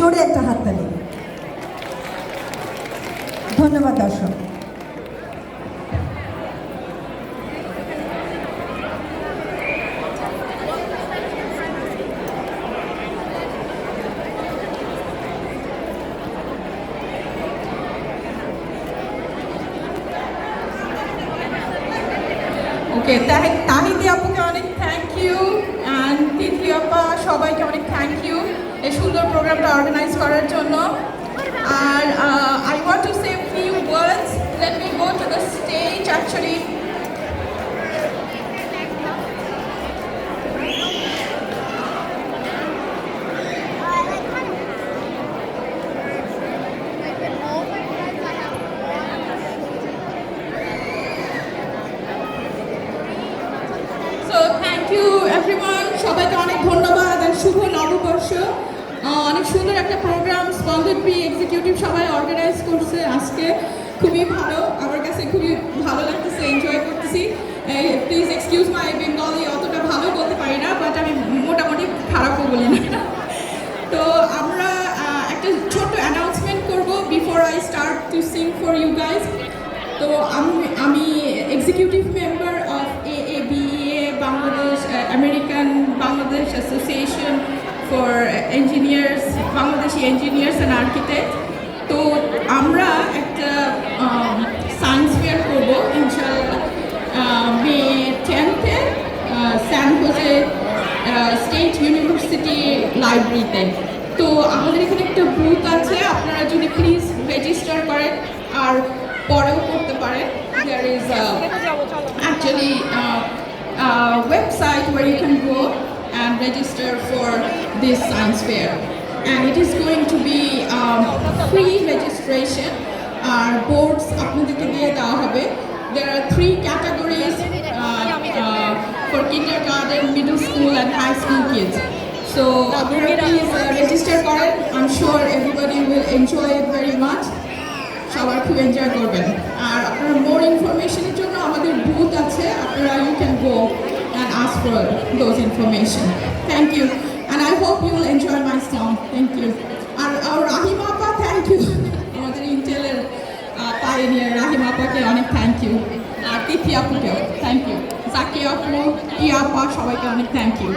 জোরে একটা হাততালি। ধন্যবাদ দর্শক। ওকে, তাহিদি আপুকে অনেক থ্যাংক ইউ, অ্যান্ড তিথি আপা সবাইকে অনেক থ্যাংক ইউ এই সুন্দর প্রোগ্রামটা অর্গানাইজ করার জন্য। আর I want to say few words, let me go to the stage actually. Everyone, সবাইকে অনেক ধন্যবাদ আর শুভ নববর্ষ। অনেক সুন্দর একটা প্রোগ্রাম স্পন্সরড বাই এক্সিকিউটিভ সবাই অর্গানাইজ করছে আজকে, খুবই ভালো, আমার কাছে খুবই ভালো লাগতেছে, এনজয় করতেছি। প্লিজ এক্সকিউজ মাই বেঙ্গলি, অতটা ভালো বলতে পারি না, বাট আমি মোটামুটি খারাপও বলি না। তো আমরা একটা ছোট্ট অ্যানাউন্সমেন্ট করব before I start to sing for you guys. তো আমি executive member of AABEA Bangladesh, American Bangladesh association for engineers, Bangladeshi engineers and architect. তো আমরা একটা সায়েন্স ফেয়ার করবো ইনশাআল্লাহ মে 10-এ স্যান হোজে স্টেট ইউনিভার্সিটি লাইব্রেরিতে। তো আমাদের এখানে একটা বুথ আছে, আপনারা যদি প্লিজ রেজিস্টার করেন আর পরেও করতে পারেন। There is actually a website where you can go and register for this science fair, and it is going to be free registration. Our boards আপনাদেরকে দিয়ে দেওয়া হবে। There are 3 categories for kindergarten, middle school and high school kids. So please register করেন, I'm sure everybody will enjoy it very much. সবাই খুব enjoy করবেন। আর আপনারা মোর ইনফরমেশনের জন্য আমাদের বুথ আছে, আপনারা you can go and ask for those information. Thank you, and I hope you will enjoy my song. Thank you. আর রাহিমা আপা, থ্যাংক ইউ, আমাদের ইন্টেলের পাইনিয়ার রাহিমা আপাকে অনেক থ্যাংক ইউ, আর তিথি আপুকেও থ্যাংক ইউ, জাকি আপু, ইয়া আপা, সবাইকে অনেক থ্যাংক ইউ।